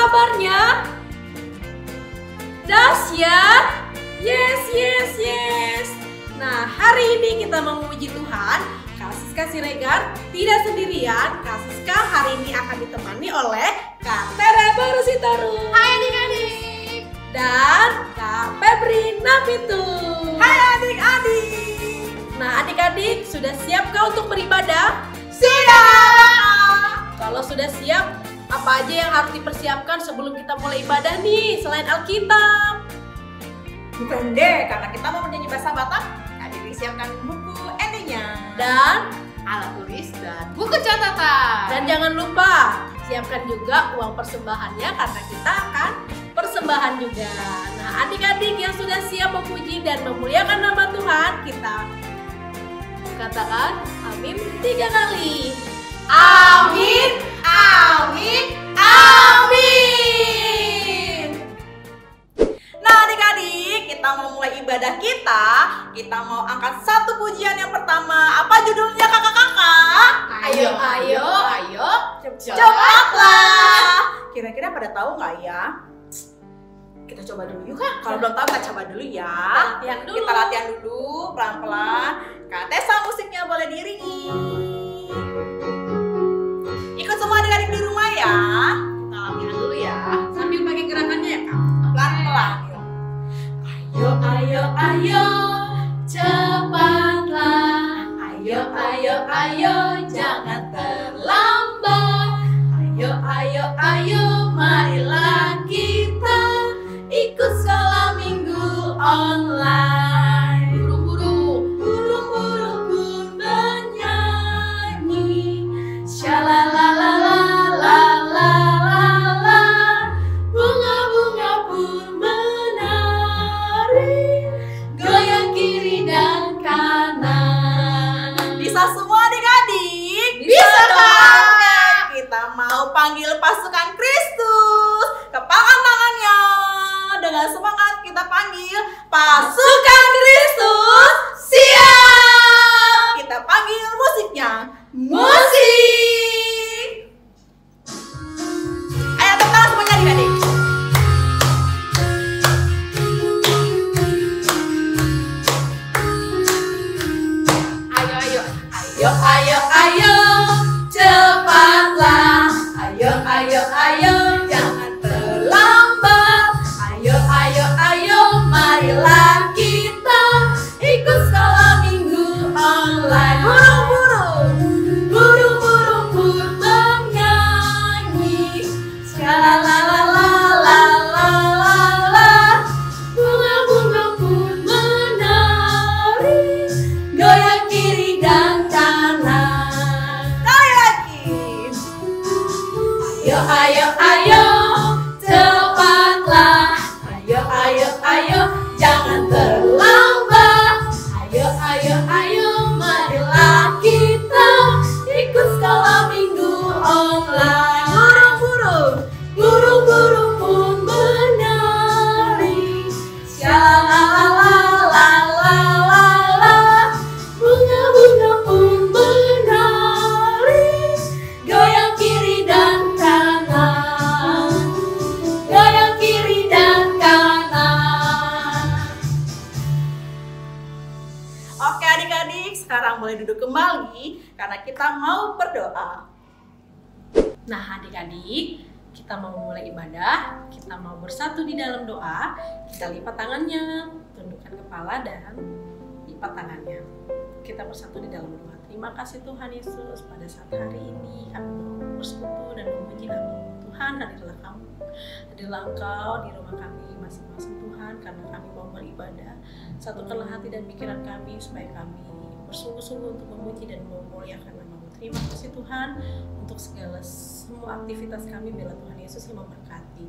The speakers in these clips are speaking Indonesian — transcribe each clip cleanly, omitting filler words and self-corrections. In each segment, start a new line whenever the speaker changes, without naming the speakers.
kabarnya? Dahsyat? Yes, yes, yes. Nah, hari ini kita memuji Tuhan. Kak Siska Siregar tidak sendirian. Kak Siska hari ini akan ditemani oleh Kak Tere Baru Sitaru.
Hai adik-adik.
Dan Kak Febri Nafitu.
Hai adik-adik.
Nah, adik-adik sudah siapkah untuk beribadah?
Sudah.
Kalau sudah siap, apa aja yang harus dipersiapkan sebelum kita mulai ibadah nih selain Alkitab?
Bukan deh, karena kita mau menyanyi bahasa Batak, adik disiapkan buku endingnya
Dan
alat tulis dan buku catatan.
jangan lupa siapkan juga uang persembahannya karena kita akan persembahan juga. Nah, adik-adik yang sudah siap memuji dan memuliakan nama Tuhan, kita katakan amin 3 kali.
Amin, amin, amin. Nah adik-adik, kita mau mulai ibadah kita. Kita mau angkat satu pujian yang pertama. Apa judulnya kakak-kakak?
Ayo, ayo,
ayo, cepatlah. Kira-kira pada tahu nggak ya? Kita coba dulu yuk kak. Kalau belum tahu kita coba dulu ya.
Latihan dulu.
Kita latihan dulu pelan-pelan. Kak Tessa musiknya boleh diiringi. Ikut semua adik-adik di rumah ya. Kita latihan dulu ya.
Sambil pakai gerakannya ya, Kak.
Pelan-pelan yuk. Ayo, ayo, ayo, cepatlah. Ayo, ayo, ayo, jangan terlambat. Ayo, ayo, ayo, marilah kita ikut sekolah minggu online. Burung-burung pun bernyanyi. Shalalalalalalalala. Bunga-bunga pun menari. Goyang kiri dan kanan. Bisa semua adik-adik?
Bisa dong.
Oke, kita mau panggil pasukan Kristus. Kepangkan tangannya. Dengan semangat kita panggil pasukan Kristus. Siap. Kita panggil musiknya. Musik. Ayo tepuk tangan semuanya adik-adik. Ayo, ayo, ayo, ayo, ayo, cepatlah. Ayo, ayo, ayo, jangan terlambat. Ayo, ayo, ayo, marilah kita ikut sekolah minggu online. Burung-burung pun bernyanyi. Shalalalalalalalala. Bunga-bunga pun menari. Goyang kiri dan kanan. Sekali lagi. Ayo, ayo, ayo, cepatlah. Ayo, ayo, ayo, jangan terlambat. Ayo, ayo, ayo, marilah kita ikut sekolah minggu online. Burung-burung pun menari. Shalalalalalalalala. Bunga-bunga pun menari. Goyang kiri dan kanan. Goyang kiri dan kanan. Oke adik-adik, sekarang boleh duduk kembali karena kita mau berdoa.
Nah, adik-adik, kita mau mulai ibadah, kita mau bersatu di dalam doa. Kita lipat tangannya, tundukkan kepala dan lipat tangannya. Kita bersatu di dalam doa. Terima kasih Tuhan Yesus, pada saat hari ini kami mau bersekutu dan memuji nama Tuhan. Hadirlah kamu, hadirlah Engkau di rumah kami masing-masing Tuhan, karena kami mau beribadah. Satukanlah hati dan pikiran kami supaya kami bersungguh-sungguh untuk memuji dan memuliakan nama-Mu. Terima kasih Tuhan untuk semua aktivitas kami. Biarlah Tuhan Yesus yang memberkati.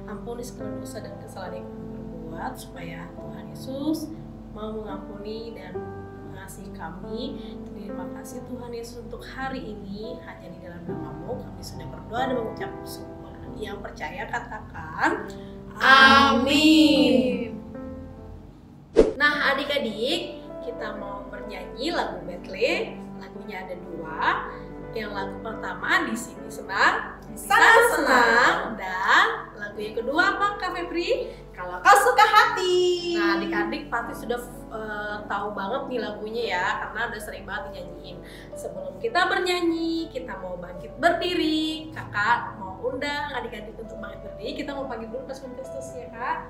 Ampuni segala dosa dan kesalahan yang kami perbuat, supaya Tuhan Yesus mau mengampuni dan mengasihi kami. Terima kasih Tuhan Yesus untuk hari ini. Hanya di dalam nama-Mu kami sudah berdoa dan mengucap syukur. Yang percaya katakan amin. Nah adik-adik, kita mau bernyanyi lagu medley. Lagunya ada 2. Yang lagu pertama Di Sini Senang, Di Sana Senang, dan yang kedua apa Kak Febri?
Kalau kau suka hati.
Nah, adik-adik pasti sudah tahu banget nih lagunya ya, karena udah sering banget dinyanyiin. Sebelum kita bernyanyi, kita mau bangkit berdiri. Kakak mau undang adik-adik untuk bangkit berdiri. Kita mau panggil dulu pasukan Kristus ya Kak.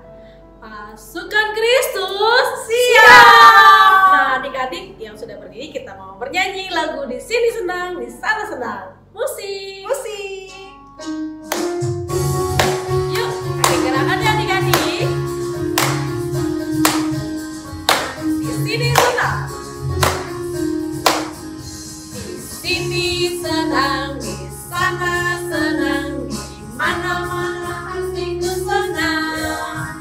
Pasukan Kristus siap. Nah, adik-adik yang sudah berdiri, kita mau bernyanyi lagu Di Sini Senang, Di Sana Senang. Musik.
Musik.
Yuk, ada gerakannya adik-adik. Di sini senang. Di sini senang, di sana senang, di mana-mana hatiku senang.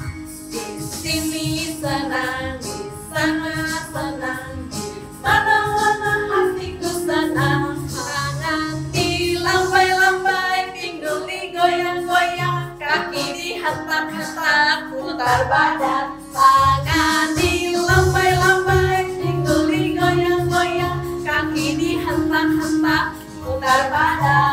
Di sini senang, di sana senang, di mana-mana hatiku senang. Tangan dilambai-lambai, pinggul digoyang-goyang, kaki dihentak-hentak, putar badan. Tangan dilambai-lambai, pinggul digoyang-goyang, kaki dihentak-hentak, putar badan.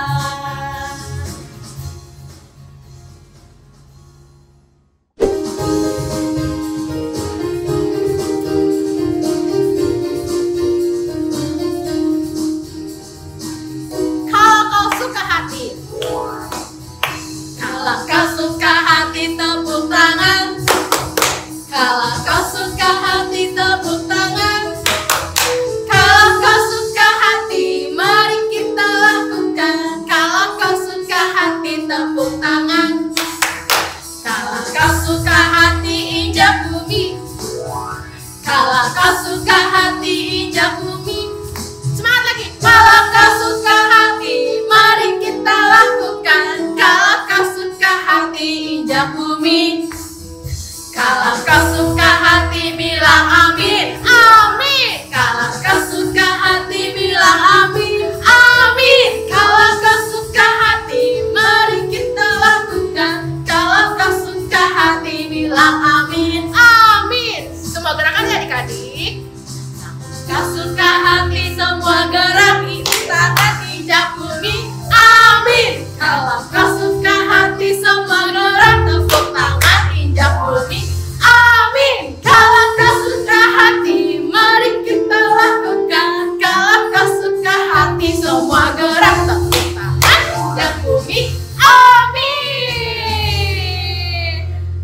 Kalau kau suka hati, kalau kau suka hati tepuk tangan. Kalau kau suka hati tepuk tangan. Kalau kau suka hati, mari kita lakukan. Kalau kau suka hati tepuk tangan. Kalau kau suka hati injak bumi. Kalau kau suka hati injak bumi. Semangat lagi. Kalau kau suka hati, mari kita lakukan. Kalau kau suka hati injak bumi. Kalau kau suka hati, bilang amin, amin. Kalau kau suka hati, bilang amin, amin. Kalau kau suka hati, mari kita lakukan. Kalau kau suka hati, bilang amin, amin. Semua gerakan ya adik-adik. Kau suka hati, semua gerak ini tangan injak bumi, amin. Kalau kau suka hati, semua gerak tepuk tangan injak bumi, amin. Kalau kau suka hati, mari kita lakukan. Kalau kau suka hati, semua gerak tepuk tangan injak bumi, amin.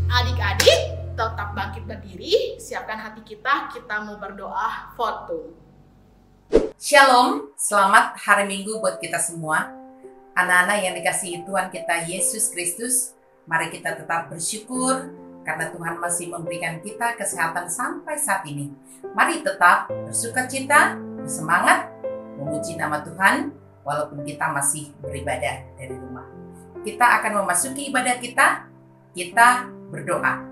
Adik-adik tetap bangkit berdiri, siapkan hati kita mau berdoa foto.
Shalom, selamat hari Minggu buat kita semua. Anak-anak yang dikasihi Tuhan kita Yesus Kristus, mari kita tetap bersyukur karena Tuhan masih memberikan kita kesehatan sampai saat ini. Mari tetap bersukacita, bersemangat, memuji nama Tuhan walaupun kita masih beribadah dari rumah. Kita akan memasuki ibadah kita berdoa.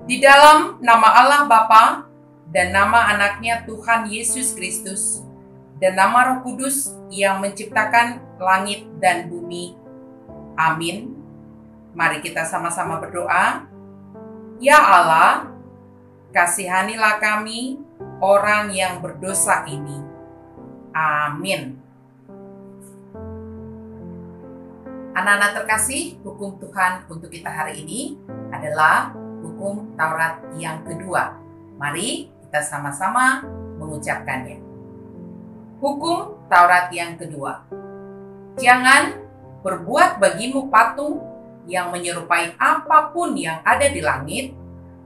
Di dalam nama Allah Bapa dan nama anaknya Tuhan Yesus Kristus dan nama Roh Kudus yang menciptakan langit dan bumi. Amin. Mari kita sama-sama berdoa. Ya Allah, kasihanilah kami orang yang berdosa ini. Amin. Anak-anak terkasih, hukum Tuhan untuk kita hari ini adalah hukum Taurat yang kedua. Mari kita sama-sama mengucapkannya. Hukum Taurat yang kedua. Jangan berbuat bagimu patung yang menyerupai apapun yang ada di langit,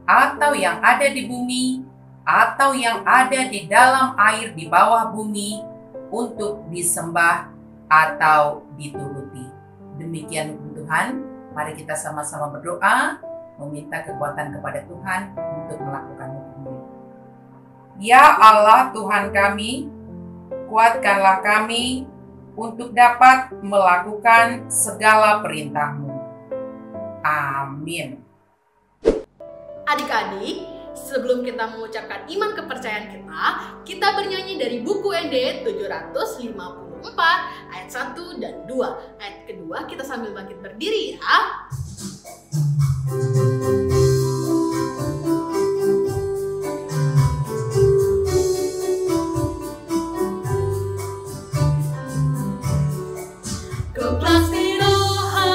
atau yang ada di bumi, atau yang ada di dalam air di bawah bumi, untuk disembah atau dituruti. Demikian hukum Tuhan. Mari kita sama-sama berdoa, meminta kekuatan kepada Tuhan untuk melakukan hukum. Ya Allah Tuhan kami, kuatkanlah kami untuk dapat melakukan segala perintah-Mu. Amin.
Adik-adik, sebelum kita mengucapkan iman kepercayaan kita bernyanyi dari buku ND 754 ayat 1 dan 2. Ayat kedua kita sambil bangkit berdiri ya. Ku pasti doa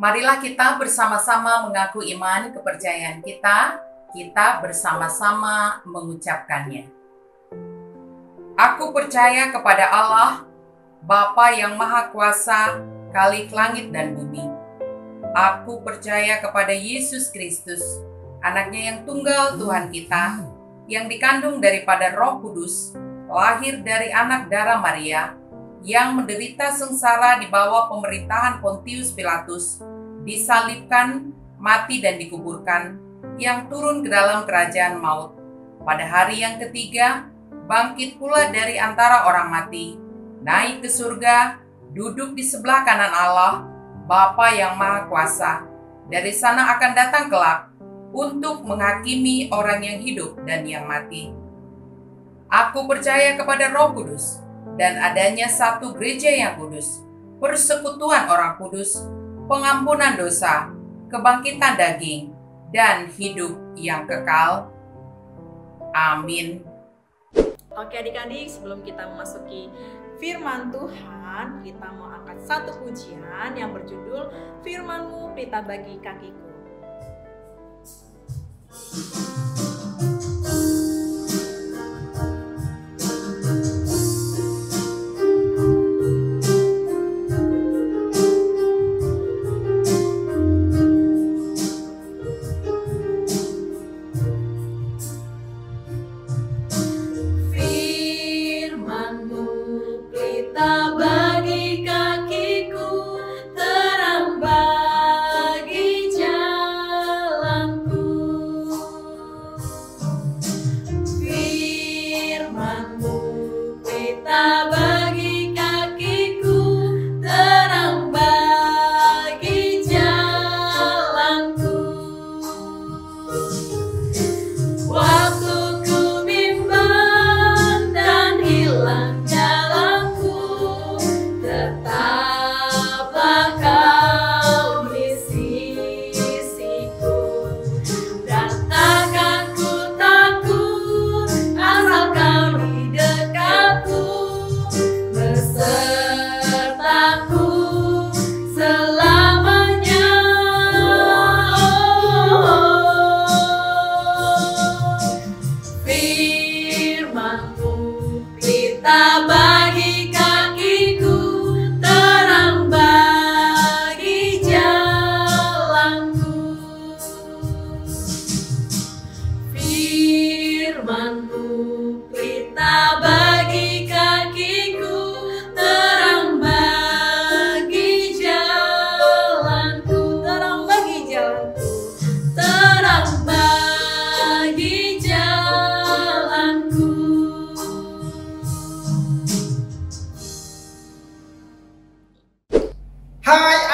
Marilah kita bersama-sama mengaku iman kepercayaan kita bersama-sama mengucapkannya. Aku percaya kepada Allah, Bapa yang Maha Kuasa, Khalik langit dan bumi. Aku percaya kepada Yesus Kristus, Anaknya yang tunggal Tuhan kita, yang dikandung daripada Roh Kudus, lahir dari anak darah Maria, yang menderita sengsara di bawah pemerintahan Pontius Pilatus, disalibkan, mati dan dikuburkan, yang turun ke dalam kerajaan maut. Pada hari yang ketiga, bangkit pula dari antara orang mati, naik ke surga, duduk di sebelah kanan Allah, Bapa yang Maha Kuasa. Dari sana akan datang kelak untuk menghakimi orang yang hidup dan yang mati. Aku percaya kepada Roh Kudus dan adanya satu gereja yang kudus, persekutuan orang kudus, pengampunan dosa, kebangkitan daging, dan hidup yang kekal. Amin.
Oke adik-adik, sebelum kita memasuki firman Tuhan, kita mau angkat satu pujian yang berjudul Firman-Mu Pelita Bagi Kakiku.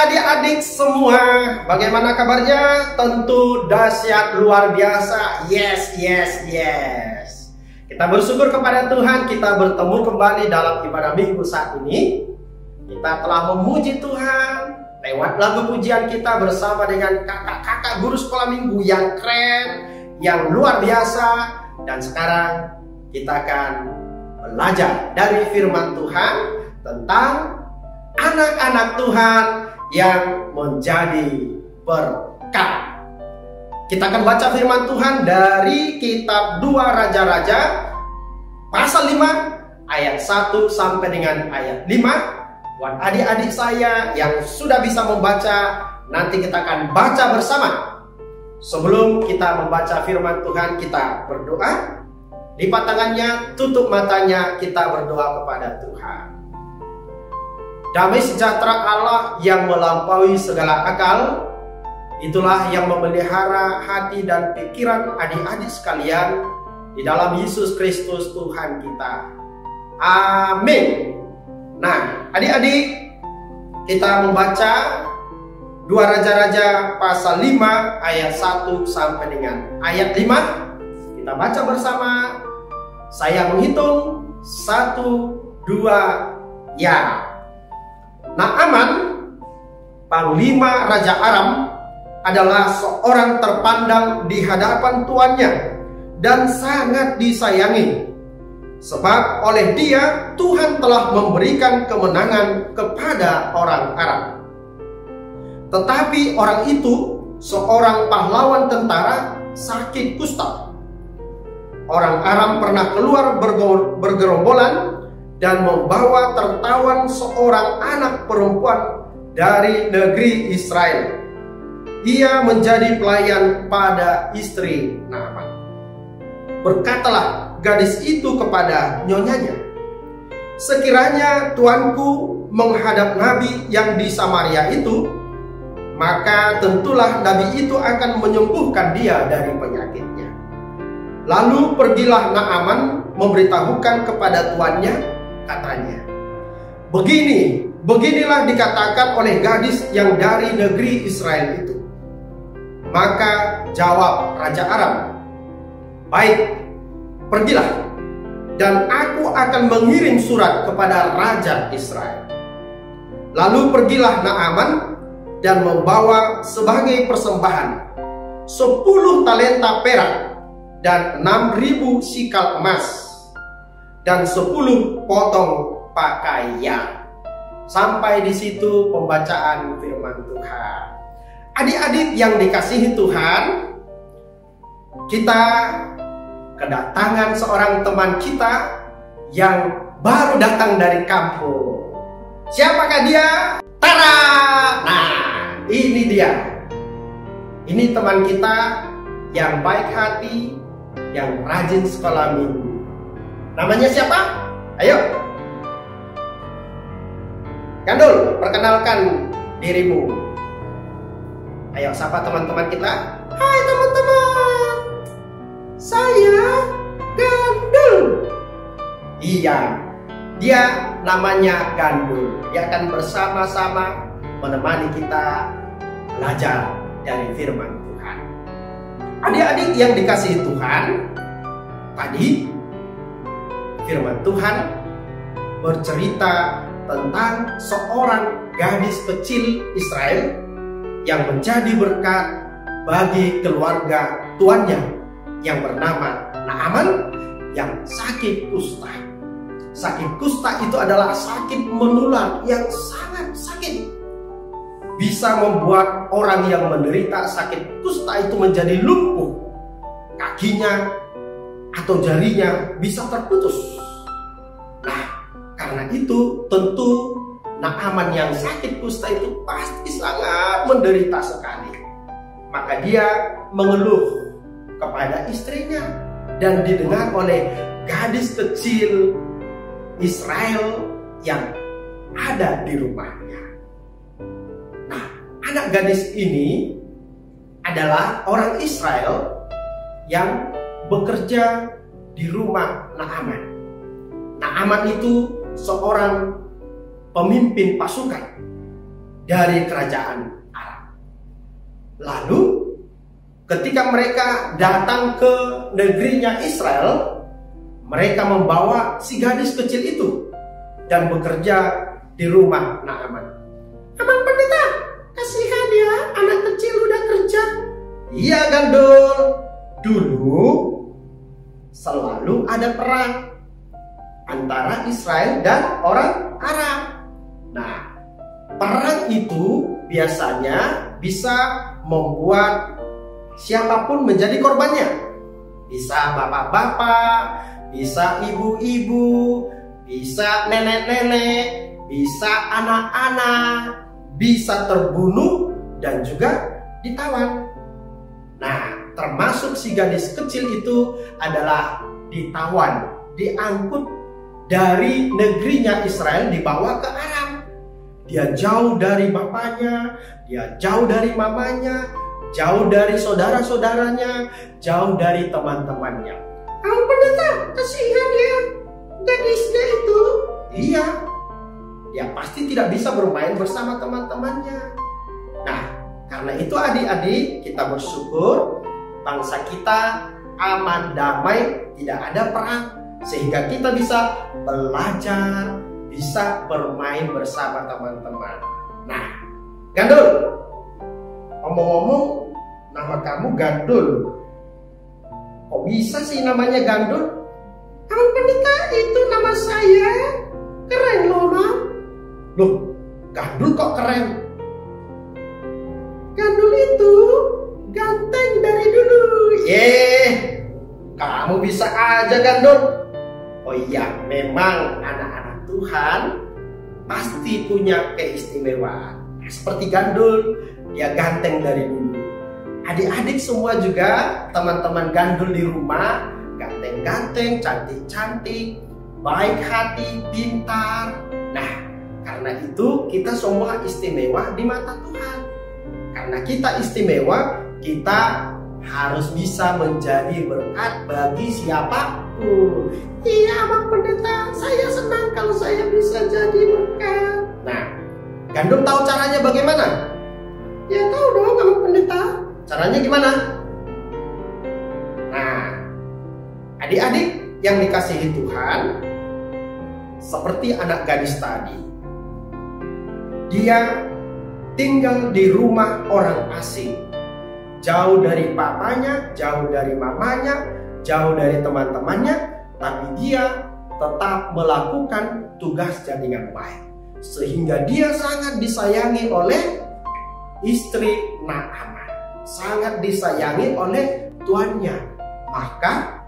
adik-adik semua, bagaimana kabarnya? Tentu dahsyat luar biasa. Yes. Kita bersyukur kepada Tuhan, kita bertemu kembali dalam ibadah minggu saat ini. Kita telah memuji Tuhan lewat lagu pujian kita bersama dengan kakak-kakak guru sekolah minggu yang keren, yang luar biasa. Dan sekarang kita akan belajar dari firman Tuhan tentang anak-anak Tuhan yang menjadi berkat. Kita akan baca firman Tuhan dari kitab 2 Raja-Raja pasal 5 ayat 1 sampai dengan ayat 5. Buat adik-adik saya yang sudah bisa membaca, nanti kita akan baca bersama. Sebelum kita membaca firman Tuhan, kita berdoa. Lipat tangannya, tutup matanya, kita berdoa kepada Tuhan. Damai sejahtera Allah yang melampaui segala akal, itulah yang memelihara hati dan pikiran adik-adik sekalian di dalam Yesus Kristus Tuhan kita. Amin. Nah, adik-adik, kita membaca 2 Raja-Raja pasal 5 ayat 1 sampai dengan ayat 5. Kita baca bersama. Saya menghitung 1, 2, ya. Naaman, panglima Raja Aram, adalah seorang terpandang di hadapan tuannya dan sangat disayangi. Sebab oleh dia Tuhan telah memberikan kemenangan kepada orang Aram. Tetapi orang itu, seorang pahlawan tentara, sakit kusta. Orang Aram pernah keluar bergerombolan dan membawa tertawan seorang anak perempuan dari negeri Israel. Ia menjadi pelayan pada istri Naaman. Berkatalah gadis itu kepada nyonyanya, "Sekiranya tuanku menghadap nabi yang di Samaria itu, maka tentulah nabi itu akan menyembuhkan dia dari penyakitnya." Lalu pergilah Naaman memberitahukan kepada tuannya, katanya, Beginilah dikatakan oleh gadis yang dari negeri Israel itu." Maka jawab Raja Aram, "Baik, pergilah, dan aku akan mengirim surat kepada Raja Israel." Lalu pergilah Naaman dan membawa sebagai persembahan 10 talenta perak dan 6.000 sikal emas dan 10 potong pakaian. Sampai di situ pembacaan firman Tuhan. Adik-adik yang dikasihi Tuhan, kita kedatangan seorang teman kita yang baru datang dari kampung. Siapakah dia? Tara! Nah, ini dia. Ini teman kita yang baik hati, yang rajin sekolah minggu. Namanya siapa? Ayo. Gandul, perkenalkan dirimu. Ayo, sapa teman-teman kita. Hai teman-teman, saya Gandul. Iya, dia namanya Gandul. Dia akan bersama-sama menemani kita belajar dari firman Tuhan. Adik-adik yang dikasihi Tuhan, tadi firman Tuhan bercerita tentang seorang gadis kecil Israel yang menjadi berkat bagi keluarga tuannya yang bernama Naaman yang sakit kusta. Sakit kusta itu adalah sakit menular yang sangat sakit. Bisa membuat orang yang menderita sakit kusta itu menjadi lumpuh. Kakinya atau jarinya bisa terputus. Nah, karena itu tentu Naaman yang sakit kusta itu pasti sangat menderita sekali. Maka dia mengeluh kepada istrinya dan didengar oleh gadis kecil Israel yang ada di rumahnya. Nah, anak gadis ini adalah orang Israel yang bekerja di rumah Naaman. Naaman itu seorang pemimpin pasukan dari kerajaan Aram. Lalu ketika mereka datang ke negerinya Israel, mereka membawa si gadis kecil itu dan bekerja di rumah Naaman. "Aman pendeta, kasihan ya, anak kecil udah kerja." "Iya Gandul, dulu selalu ada perang antara Israel dan orang Aram. Nah, perang itu biasanya bisa membuat siapapun menjadi korbannya. Bisa bapak-bapak, bisa ibu-ibu, bisa nenek-nenek, bisa anak-anak, bisa terbunuh dan juga ditawan. Nah, termasuk si gadis kecil itu adalah ditawan, diangkut dari negerinya Israel dibawa ke Aram. Dia jauh dari bapaknya, dia jauh dari mamanya, jauh dari saudara-saudaranya, jauh dari teman-temannya. "Ampun pendeta, kasihan ya gadisnya itu." Iya, dia pasti tidak bisa bermain bersama teman-temannya. Nah, karena itu adik-adik, kita bersyukur bangsa kita aman, damai, tidak ada perang, sehingga kita bisa belajar, bisa bermain bersama teman-teman. Nah, Gandul, ngomong-ngomong, nama kamu Gandul. Kok bisa sih namanya Gandul? "Ampun pendeta, itu nama saya. Keren loh, Mam." "Loh, Gandul kok keren?" gandul itu ganteng dari dulu. Kamu bisa aja gandul. Oh iya, memang anak-anak Tuhan pasti punya keistimewaan. Seperti gandul, dia ganteng dari dulu. Adik-adik semua juga, teman-teman gandul di rumah, ganteng-ganteng, cantik-cantik, baik hati, pintar. Nah, karena itu kita semua istimewa di mata Tuhan. Karena kita istimewa, kita harus bisa menjadi berkat bagi siapapun. Iya, Bang Pendeta, saya senang kalau saya bisa jadi berkat. Nah, gandum tahu caranya bagaimana? Ya tahu dong, Bang Pendeta. Caranya gimana? Nah, adik-adik yang dikasihi Tuhan, seperti anak gadis tadi, dia tinggal di rumah orang asing, jauh dari papanya, jauh dari mamanya, jauh dari teman-temannya, tapi dia tetap melakukan tugasnya dengan baik, sehingga dia sangat disayangi oleh istri Naaman, sangat disayangi oleh tuannya. Maka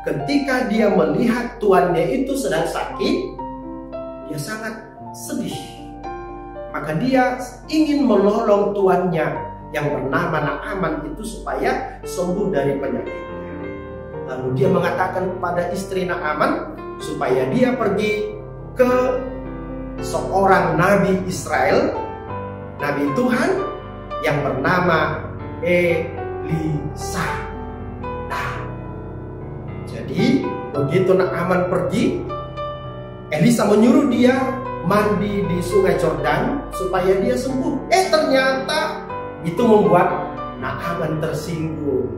ketika dia melihat tuannya itu sedang sakit, dia sangat sedih. Maka dia ingin menolong tuannya yang bernama Naaman itu supaya sembuh dari penyakitnya. Lalu dia mengatakan kepada istri Naaman supaya dia pergi ke seorang nabi Israel, nabi Tuhan yang bernama Elisa. Nah, jadi begitu Naaman pergi, Elisa menyuruh dia mandi di sungai Yordan supaya dia sembuh. Ternyata itu membuat Naaman tersinggung.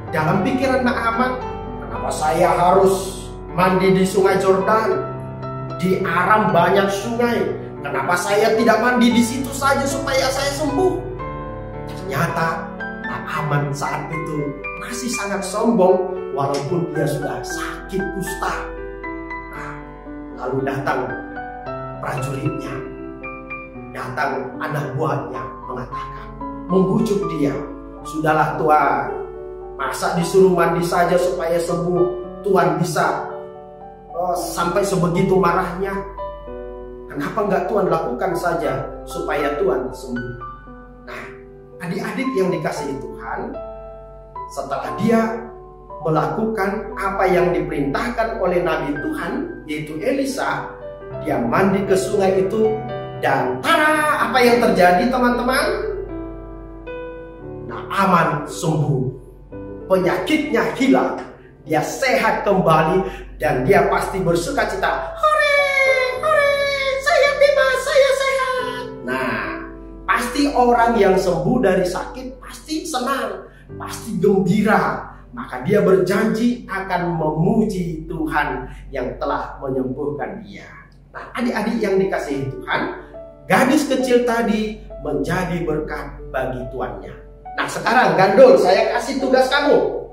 Dalam pikiran Naaman, kenapa saya harus mandi di sungai Yordan? Di Aram banyak sungai. Kenapa saya tidak mandi di situ saja supaya saya sembuh? Ternyata Naaman saat itu masih sangat sombong walaupun dia sudah sakit kusta. Nah, lalu datang prajuritnya, datang anak buahnya mengatakan, membujuk dia, sudahlah Tuan, masa disuruh mandi saja supaya sembuh? Tuan bisa sampai sebegitu marahnya. Kenapa enggak Tuhan lakukan saja supaya Tuhan sembuh? Nah, adik-adik yang dikasihi Tuhan, setelah dia melakukan apa yang diperintahkan oleh Nabi Tuhan, yaitu Elisa, dia mandi ke sungai itu, dan tada, apa yang terjadi teman-teman? Naaman sembuh, penyakitnya hilang, dia sehat kembali, dan dia pasti bersuka cita. Hore, hore, saya bebas, saya sehat. Nah, pasti orang yang sembuh dari sakit pasti senang, pasti gembira. Maka dia berjanji akan memuji Tuhan yang telah menyembuhkan dia. Nah, adik-adik yang dikasihi Tuhan, gadis kecil tadi menjadi berkat bagi tuannya. Nah, sekarang Gandul, saya kasih tugas kamu.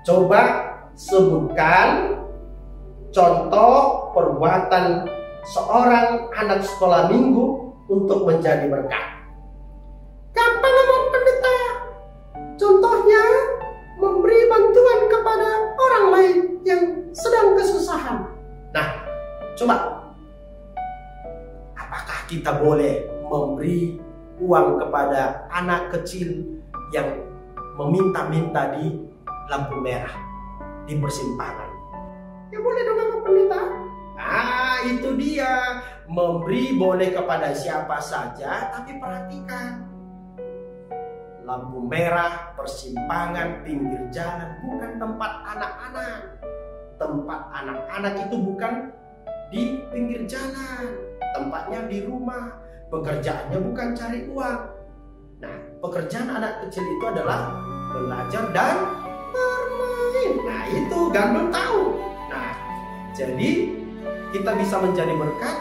Coba sebutkan contoh perbuatan seorang anak sekolah minggu untuk menjadi berkat. Gampang, Bang Pendeta. Contohnya memberi bantuan kepada orang lain yang sedang kesusahan. Nah, coba, apakah kita boleh memberi uang kepada anak kecil yang meminta-minta di lampu merah, di persimpangan? Ya boleh dong, Bang Pendeta. Itu dia. Memberi boleh kepada siapa saja, tapi perhatikan, lampu merah, persimpangan, pinggir jalan bukan tempat anak-anak. Tempat anak-anak itu bukan di pinggir jalan, tempatnya di rumah. Pekerjaannya bukan cari uang. Nah, pekerjaan anak kecil itu adalah belajar dan bermain. Nah, itu Gandul tahu. Nah, jadi kita bisa menjadi berkat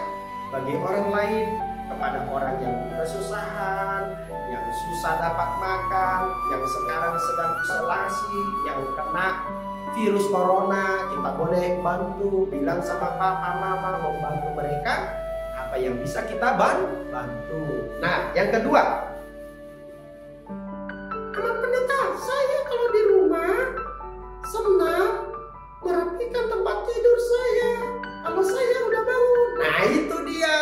bagi orang lain, kepada orang yang kesusahan, yang susah dapat makan, yang sekarang sedang isolasi, yang kena virus corona. Kita boleh bantu, bilang sama papa mama, membantu mereka apa yang bisa kita bantu. Nah, yang kedua, kalau di rumah senang merapikan tempat tidur saya kalau saya udah bangun. Nah itu dia.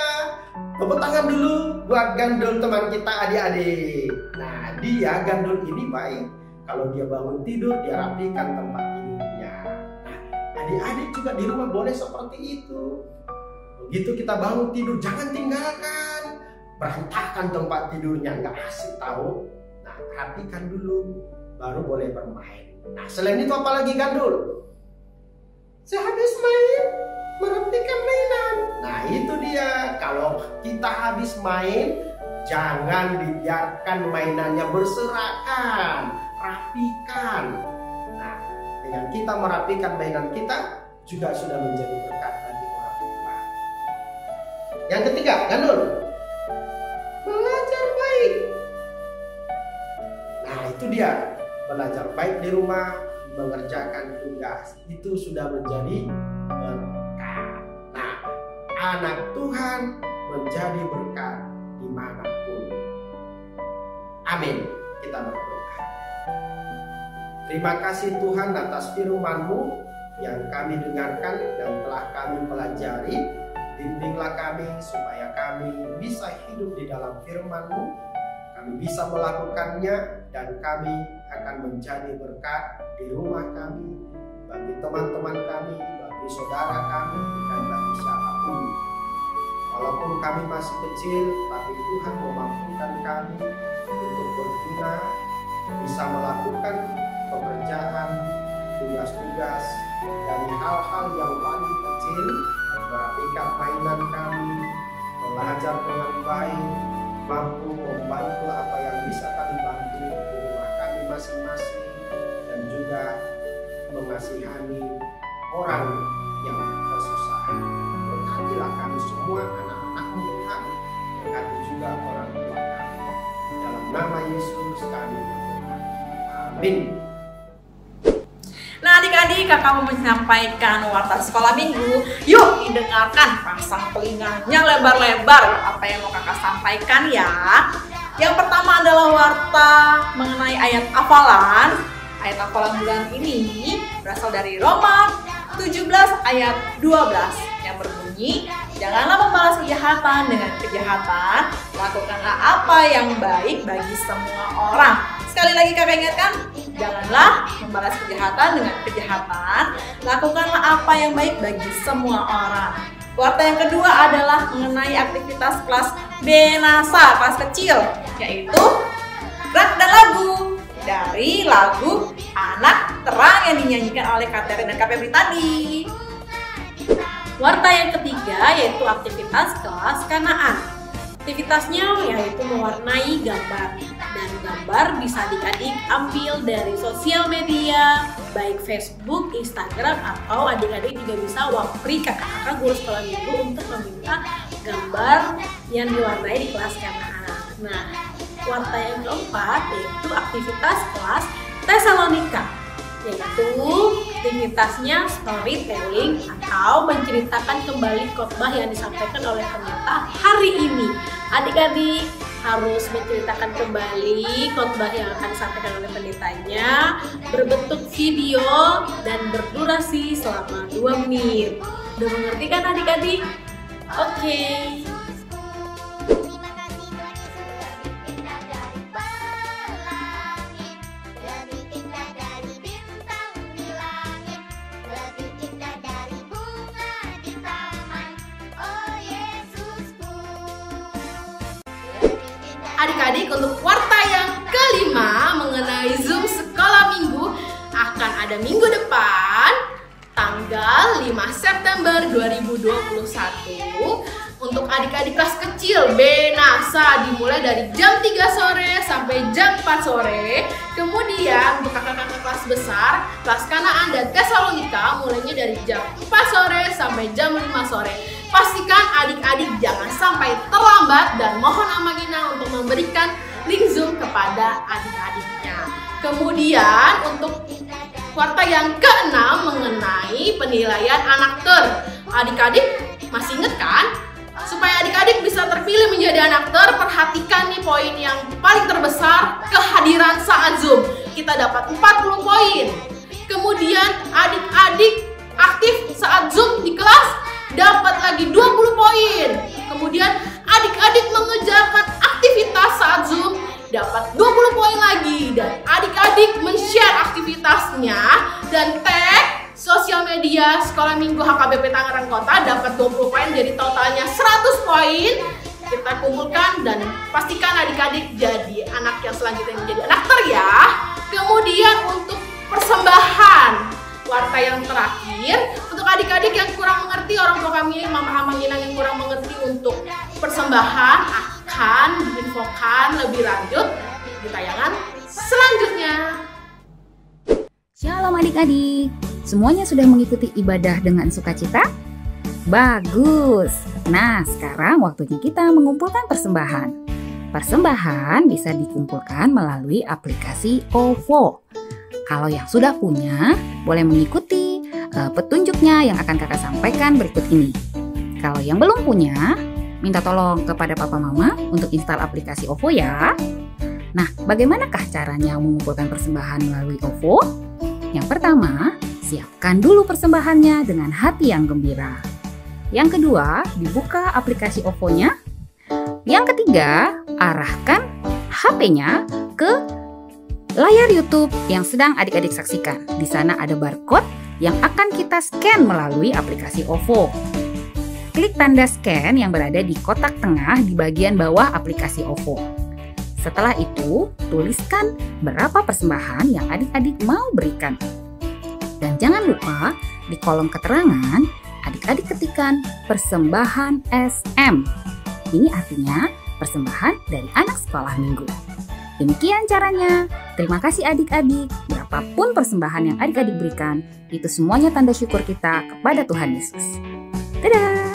Tepuk tangan dulu buat Gandul teman kita adik-adik. Nah dia Gandul ini baik. Kalau dia bangun tidur dia rapikan tempat tidurnya. Nah adik-adik juga di rumah boleh seperti itu. Begitu kita bangun tidur jangan tinggalkan. Berantakan tempat tidurnya, nggak asik tahu. Nah rapikan dulu baru boleh bermain. Nah selain itu apa lagi Gandul? Sehabis main merapikan mainan. Nah itu dia. Kalau kita habis main jangan dibiarkan mainannya berserakan, rapikan. Nah dengan kita merapikan mainan kita juga sudah menjadi berkat bagi orang tua. Yang ketiga Gandul, belajar baik. Nah itu dia, belajar baik di rumah, mengerjakan tugas itu sudah menjadi berkat. Nah, anak Tuhan menjadi berkat dimanapun. Amin. Kita berdoa. Terima kasih Tuhan atas firman-Mu yang kami dengarkan dan telah kami pelajari. Bimbinglah kami supaya kami bisa hidup di dalam firman-Mu. Kami bisa melakukannya dan kami akan menjadi berkat di rumah kami, bagi teman-teman kami, bagi saudara kami, dan bagi siapapun. Walaupun kami masih kecil, tapi Tuhan memampukan kami untuk berguna, bisa melakukan pekerjaan, tugas-tugas dari hal-hal yang paling kecil, merapikan mainan kami, belajar dengan baik, mampu membantu apa yang bisa kami bantu di rumah kami masing-masing, dan juga mengasihani orang yang kesusahan. Berkatilah kami semua anak-anak-Mu Tuhan, berkati juga orang tua kami. Dalam nama Yesus kami berdoa. Amin.
Nah adik-adik, kakak mau menyampaikan warta sekolah minggu. Yuk didengarkan, pasang telinganya lebar-lebar apa yang mau kakak sampaikan ya. Yang pertama adalah warta mengenai ayat hafalan. Ayat hafalan bulan ini berasal dari Roma 17 ayat 12 yang berbunyi, janganlah membalas kejahatan dengan kejahatan, lakukanlah apa yang baik bagi semua orang. Sekali lagi kakak ingatkan, janganlah membalas kejahatan dengan kejahatan, lakukanlah apa yang baik bagi semua orang. Warta yang kedua adalah mengenai aktivitas kelas Benasa, kelas kecil, yaitu rap dan lagu dari lagu Anak Terang yang dinyanyikan oleh Katerin dan Kak Febri tadi. Warta yang ketiga yaitu aktivitas kelas Kanaan. Aktivitasnya yaitu mewarnai gambar, dan gambar bisa adik-adik ambil dari sosial media, baik Facebook, Instagram, atau adik-adik juga bisa wapri kakak-kakak guru sekolah minggu untuk meminta gambar yang diwarnai di kelas Kanaan. Nah, warta yang keempat yaitu aktivitas kelas Tesalonika, yaitu aktivitasnya storytelling atau menceritakan kembali khotbah yang disampaikan oleh pendeta hari ini. Adik-adik harus menceritakan kembali khotbah yang akan disampaikan oleh pendetanya berbentuk video dan berdurasi selama 2 menit. Udah mengerti kan adik-adik? Oke. Adik-adik, untuk warta yang kelima mengenai Zoom sekolah minggu akan ada minggu depan tanggal 5 September 2021 untuk adik-adik kelas kecil Benasa, dimulai dari jam 3 sore sampai jam 4 sore. Kemudian untuk kakak-kakak kelas besar, kelas Kanaan dan Tesalonika mulainya dari jam 4 sore sampai jam 5 sore. Pastikan adik-adik jangan sampai terlambat dan mohon Amagina untuk memberikan link Zoom kepada adik-adiknya. Kemudian untuk warta yang keenam mengenai penilaian anak ter. Adik-adik masih ingat kan? Supaya adik-adik bisa terpilih menjadi anak ter, perhatikan nih poin yang paling terbesar, kehadiran saat Zoom.
kita dapat 40 poin. Kemudian adik-adik aktif saat Zoom di kelas dapat lagi 20 poin. Kemudian adik-adik mengerjakan aktivitas saat Zoom dapat 20 poin lagi. Dan adik-adik men-share aktivitasnya dan tag sosial media Sekolah Minggu HKBP Tangerang Kota dapat 20 poin. Jadi totalnya 100 poin. Kita kumpulkan dan pastikan adik-adik jadi anak yang selanjutnya menjadi anak ter ya. Kemudian untuk persembahan warta yang terakhir, untuk adik-adik yang kurang mengerti, orang tua kami, Mama Amanginang yang kurang mengerti untuk persembahan akan diinfokan lebih lanjut di tayangan selanjutnya.
Shalom adik-adik, semuanya sudah mengikuti ibadah dengan sukacita? Bagus! Nah, sekarang waktunya kita mengumpulkan persembahan. Persembahan bisa dikumpulkan melalui aplikasi OVO. Kalau yang sudah punya, boleh mengikuti petunjuknya yang akan kakak sampaikan berikut ini. Kalau yang belum punya, minta tolong kepada papa mama untuk install aplikasi OVO ya. Nah, bagaimanakah caranya mengumpulkan persembahan melalui OVO? Yang pertama, siapkan dulu persembahannya dengan hati yang gembira. Yang kedua, dibuka aplikasi OVO-nya. Yang ketiga, arahkan HP-nya ke layar YouTube yang sedang adik-adik saksikan. Di sana ada barcode yang akan kita scan melalui aplikasi OVO. Klik tanda scan yang berada di kotak tengah di bagian bawah aplikasi OVO. Setelah itu, tuliskan berapa persembahan yang adik-adik mau berikan. Dan jangan lupa di kolom keterangan, adik-adik ketikkan persembahan SM. Ini artinya persembahan dari anak sekolah minggu. Demikian caranya. Terima kasih adik-adik. Berapapun persembahan yang adik-adik berikan, itu semuanya tanda syukur kita kepada Tuhan Yesus. Dadah!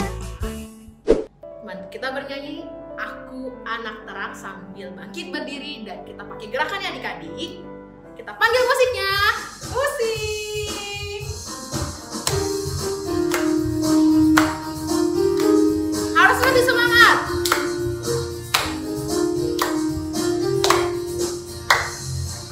Kita bernyanyi Aku Anak Terang sambil bangkit berdiri dan kita pakai gerakannya adik-adik. Kita panggil musiknya. Musik! Harus lebih semangat.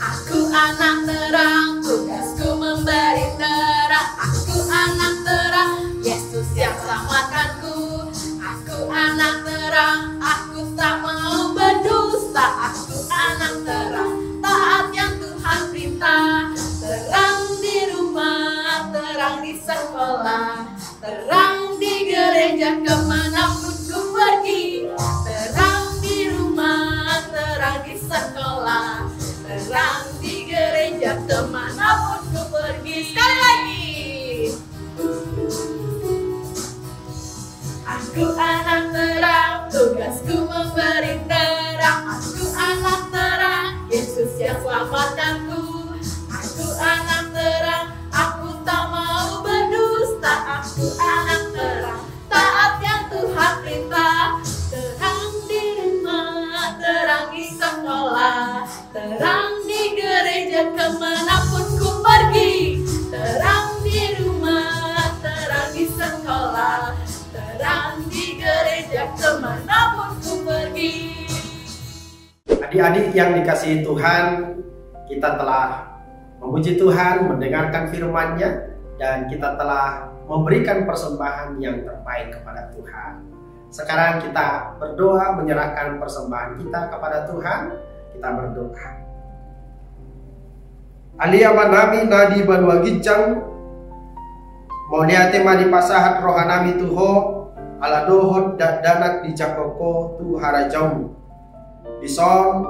Aku anak terang, tugasku memberi terang. Aku anak terang, Yesus yang selamatkanku. Aku anak terang, aku tak mau berdusta. Aku anak terang, taat yang Tuhan perintah. Terang di rumah, terang di sekolah, terang di gereja kemanapun ku pergi. Terang di rumah, terang di sekolah, terang di gereja kemanapun ku pergi. Sekali lagi. Aku anak terang, tugasku memberi terang. Aku anak terang, Yesus yang selamatkanku. Aku anak terang, aku tak mau berdusta. Aku anak terang, taat yang Tuhan perintah. Terang di rumah, terang di sekolah, terang di gereja kemanapun ku pergi. Terang di rumah, terang di sekolah, terang di gereja kemanapun ku pergi.
Adik-adik yang dikasihi Tuhan, kita telah memuji Tuhan, mendengarkan firman-Nya, dan kita telah memberikan persembahan yang terbaik kepada Tuhan. Sekarang kita berdoa menyerahkan persembahan kita kepada Tuhan. Kita berdoa. Alia manami nadi banua gijang, mauliate madi pasahat rohanami tuho, ala dohot danak di jakoko tu harajau. Bison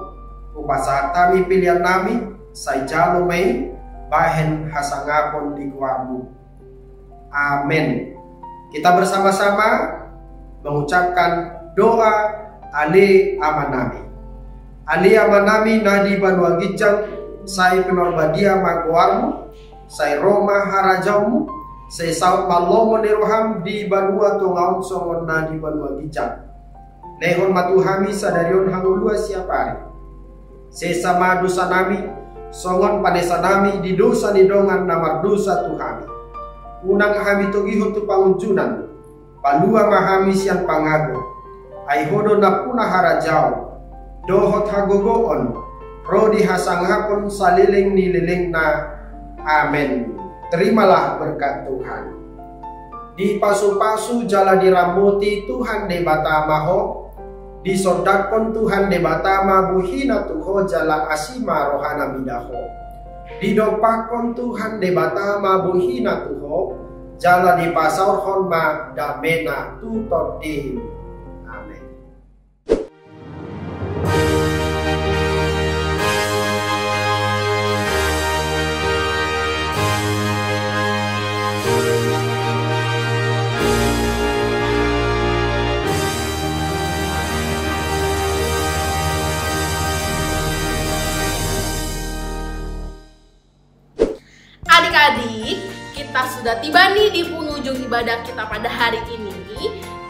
upasahat kami pilihan nami, say jalo mei, bahen hasangapon di kuarmu. Amin. Kita bersama-sama mengucapkan doa Ali Amanami. Ali Amanami nadi banua gijang, say penorbadia maguarmu, say Roma harajaumu, say saut malomo neroham di banua tongaun songon nadi banua gijang. Lehon matuhami sadarion hangulua siapari. Say sama dosa nami, songon padesa nami di dosa nidongan namar dosa tuhami. Unang hami togiho tu pangunjunan, palua mahami sian pangago. Aihodo napuna harajau, dohot hagogoon, roh dihasangha pun saliling nililingna. Amin. Terimalah berkat Tuhan. Di pasu-pasu jala dirambuti Tuhan debata maho, di sodakon Tuhan debata mabuhina tuho jala asima rohana midaho. Di dopakon Tuhan debata mabuhina tuho, jala di pasaurhon ma damena tutot dihim. Amin.
Adik-adik, kita sudah tiba nih di penghujung ibadah kita pada hari ini.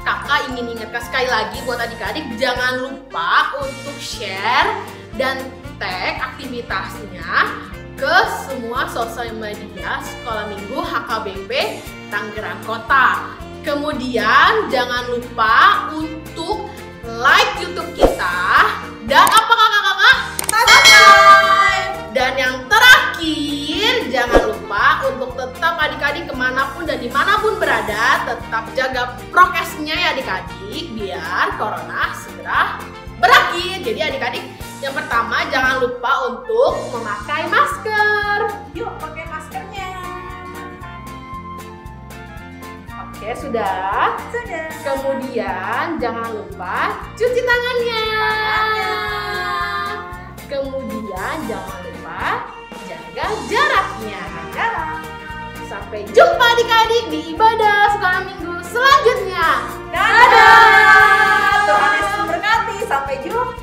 Kakak ingin ingatkan sekali lagi buat adik-adik, jangan lupa untuk share dan tag aktivitasnya ke semua sosial media Sekolah Minggu HKBP Tangerang Kota. Kemudian jangan lupa untuk like YouTube kita dan apa kakak-kakak? Subscribe. Dan yang terakhir, jangan lupa untuk tetap adik-adik kemanapun dan dimanapun berada, tetap jaga prokesnya ya adik-adik, biar corona segera berakhir. Jadi adik-adik, yang pertama jangan lupa untuk memakai masker.
Yuk pakai maskernya.
Oke, sudah?
Sudah.
Kemudian jangan lupa cuci tangannya. Kemudian jangan lupa jaga jaraknya. Sampai jumpa adik-adik di ibadah sekolah minggu selanjutnya.
Dadah. Tuhan Yesus memberkati. Sampai jumpa.